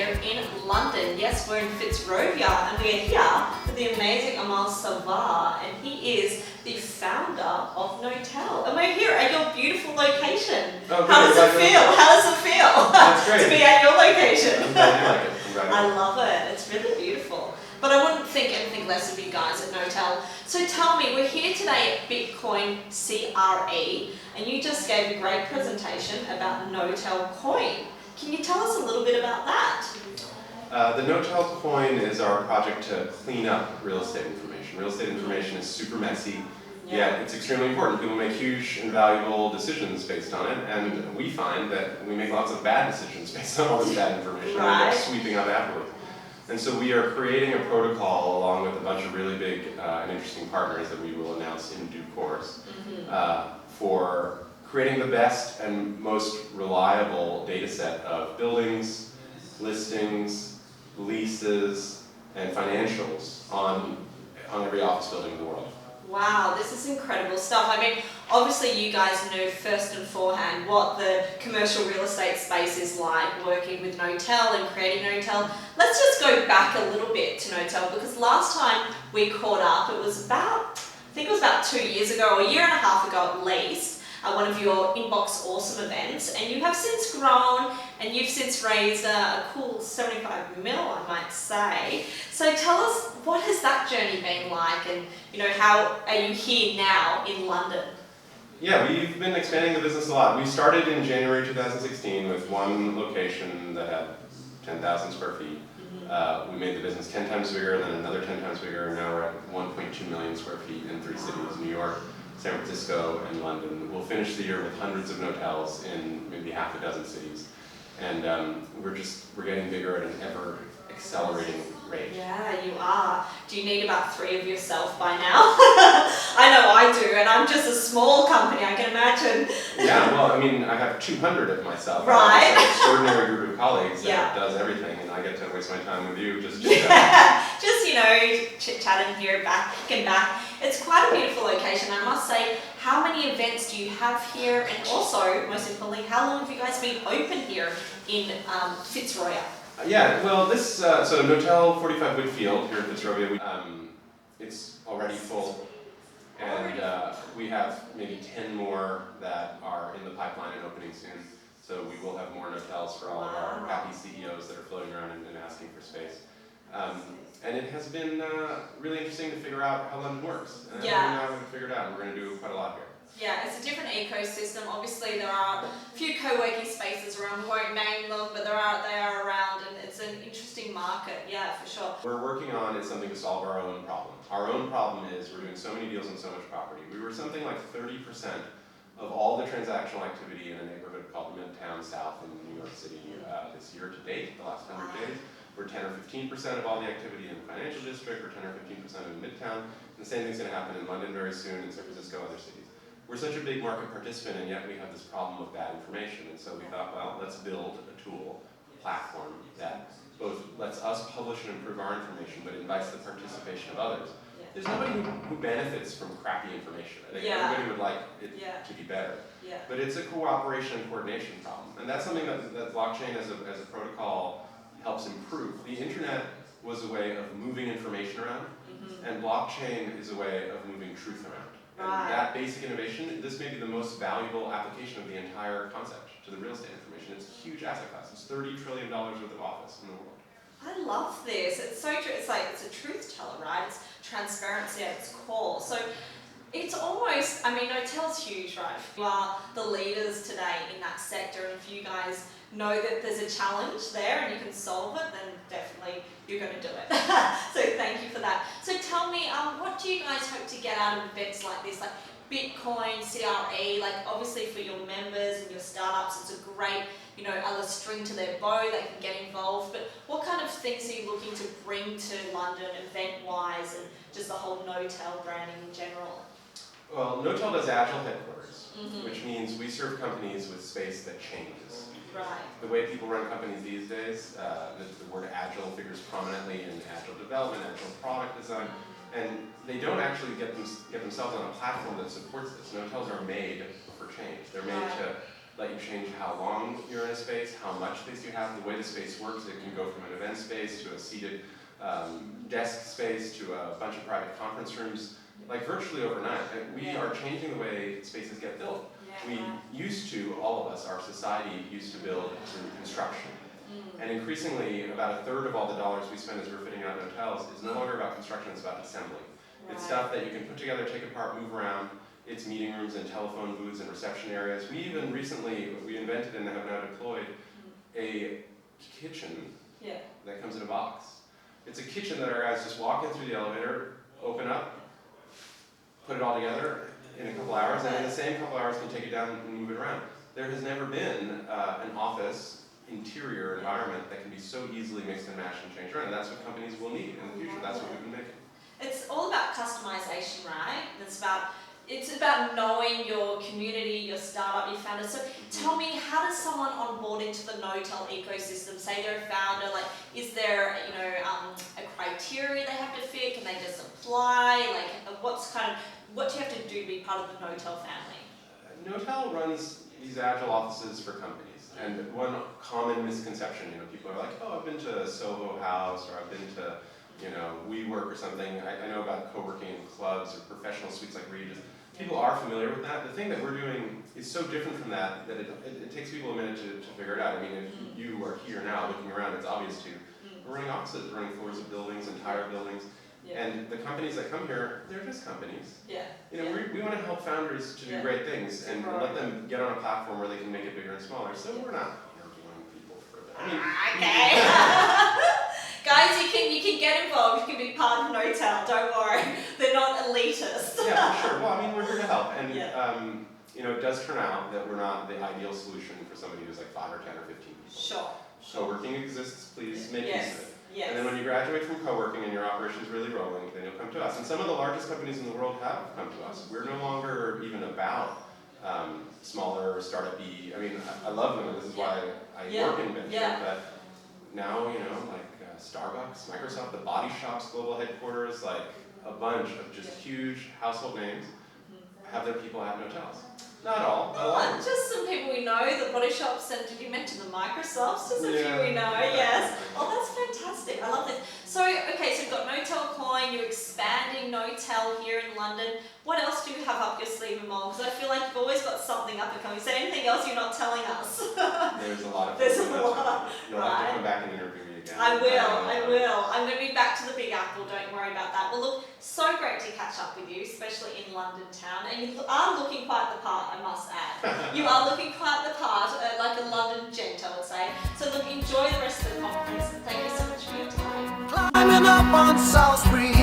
here in London. Yes, we're in Fitzrovia and we're here with the amazing Amol Sarva, and he is the founder of Knotel. And we're here at your beautiful location. Oh, How does it feel? How does it feel That's great. to be at your location? I'm glad you like it. I love it. It's really beautiful. But I wouldn't think anything less of you guys at Knotel. So tell me, we're here today at Bitcoin CRE, and you just gave a great presentation about Knotel Coin. Can you tell us a little bit about that? The Knotel coin is our project to clean up real estate information. Real estate information is super messy, yet it's extremely important. People make huge and valuable decisions based on it, and we find that we make lots of bad decisions based on all this bad information and it's sweeping up afterwards. And so we are creating a protocol along with a bunch of really big and interesting partners that we will announce in due course for creating the best and most reliable data set of buildings, listings, leases, and financials on every office building in the world. Wow, this is incredible stuff. I mean, obviously you guys know first and forehand what the commercial real estate space is like working with Knotel and creating Knotel. Let's just go back a little bit to Knotel, because last time we caught up, it was about, I think it was about 2 years ago, or a year and a half ago at least, at one of your Inbox Awesome events, and you have since grown and you've since raised a cool 75 mil, I might say. So tell us, what has that journey been like, and how are you here now in London? Yeah, we've been expanding the business a lot. We started in January 2016 with one location that had 10,000 square feet. We made the business 10 times bigger, then another 10 times bigger, and now we're at 1.2 million square feet in 3 cities, New York, San Francisco, and London. We'll finish the year with hundreds of Knotels in maybe half a dozen cities. And we're getting bigger at an ever accelerating rate. Yeah, you are. Do you need about 3 of yourself by now? I know I do, and I'm just a small company, I can imagine. Yeah, well, I mean, I have 200 of myself. Right. I have this extraordinary group of colleagues that does everything, and I get to waste my time with you just chit-chatting here, back and back. It's quite a beautiful location, I must say. How many events do you have here, and also, most importantly, how long have you guys been open here in Fitzrovia? Yeah, well, so Knotel 45 Whitfield here in Fitzrovia, it's already full, and we have maybe 10 more that are in the pipeline and opening soon. So we will have more Knotels for all of our happy CEOs that are floating around and asking for space. And it has been really interesting to figure out how London works. And now we've figured it out, and we're going to do quite a lot here. Yeah, it's a different ecosystem. Obviously, there are a few co-working spaces around. We won't name them, but they are around, and it's an interesting market. Yeah, for sure. What we're working on is something to solve our own problem. Our own problem is we're doing so many deals on so much property. We were something like 30% of all the transactional activity in a neighborhood called Midtown South in New York City this year to date, the last 100 days. We're 10 or 15% of all the activity in the financial district, or 10 or 15% in Midtown. And the same thing's going to happen in London very soon, in San Francisco, other cities. We're such a big market participant, and yet we have this problem of bad information. And so we thought, well, let's build a tool, a platform that both lets us publish and improve our information, but invites the participation of others. There's nobody who benefits from crappy information. I think everybody would like it to be better. But it's a cooperation and coordination problem. And that's something that blockchain as a protocol helps improve. The internet was a way of moving information around, and blockchain is a way of moving truth around. And that basic innovation, this may be the most valuable application of the entire concept to the real estate information. It's a huge asset class. It's $30 trillion worth of office in the world. I love this. It's so true. It's like, it's a truth teller, right? It's transparency at its core. So it's almost, I mean, Knotel's huge, right? You are the leaders today in that sector, and if you guys know that there's a challenge there and you can solve it, then definitely you're going to do it. So thank you for that. So tell me, what do you guys hope to get out of events like this, like Bitcoin, CRE, like obviously for your members and your startups, it's a great, a string to their bow, they can get involved, but what kind of things are you looking to bring to London event-wise, and just the whole Knotel branding in general? Well, Knotel does Agile headquarters, which means we serve companies with space that changes. Right. The way people run companies these days, the word Agile figures prominently in Agile development, Agile product design, and they don't actually get themselves on a platform that supports this. Knotels are made for change. They're made to let you change how long you're in a space, how much space you have, the way the space works. It can go from an event space to a seated desk space to a bunch of private conference rooms, like virtually overnight. And we are changing the way spaces get built. We used to, all of us, our society used to build through construction. And increasingly, about a third of all the dollars we spend as we're fitting out hotels is no longer about construction, it's about assembly. It's stuff that you can put together, take apart, move around. It's meeting rooms and telephone booths and reception areas. We even recently, we invented and have now deployed a kitchen that comes in a box. It's a kitchen that our guys just walk in through the elevator, open up, put it all together in a couple hours, and in the same couple hours can take it down and move it around. There has never been an office interior environment that can be so easily mixed and matched and changed around, and that's what companies will need in the future. That's what we've been making. It's all about customization, right? It's about knowing your community, your startup, your founder. So tell me, how does someone onboard into the Knotel ecosystem? Say they're a founder, like, is there, a criteria they have to fit? Can they just apply? Like, what do you have to do to be part of the Knotel family? Knotel runs these agile offices for companies. And one common misconception, people are like, oh, I've been to Soho House, or I've been to, WeWork or something. I know about co-working clubs or professional suites like Regis. People are familiar with that. The thing that we're doing is so different from that that it takes people a minute to figure it out. I mean, if you are here now looking around, it's obvious to you. We're running offices, we're running floors of buildings, entire buildings. And the companies that come here, they're just companies. We want to help founders to do great things and let them get on a platform where they can make it bigger and smaller. So we're not interviewing people for that. Guys, you can get involved. You can be part of Knotel. Don't worry, they're not elitist. Yeah, for sure. Well, I mean, we're here to help, and it does turn out that we're not the ideal solution for somebody who's like 5 or 10 or 15 people. Sure. Co-working exists. Please make use of it. Yes. And then when you graduate from co-working and your operation is really rolling, then you'll come to us. And some of the largest companies in the world have come to us. We're no longer even about smaller startup-y. I mean, I love them, and this is why I work in venture. But now, like Starbucks, Microsoft, the Body Shop's global headquarters, like a bunch of just huge household names have their people at Knotels. Not all, but a lot. Just some people we know, the Body Shops, and did you mention the Microsofts? Just a few we know, yes. Oh, that's fantastic. I love this. So, okay, so you've got Knotel Coin, you're expanding Knotel here in London. What else do you have up your sleeve, Amol? Because I feel like you've always got something up and coming. Is there anything else you're not telling us? There's a lot of There's a lot. You'll have to come back and interview me again. I will. I'm going to be back to the Big Apple, don't worry about that. Well, look, so great to catch up with you, especially in London town. And you are looking quite the part, I must add. You are looking quite the part, like a London gent, I would say. So look, enjoy the rest of the conference, and thank you so much for your time. Climbing up on South Street.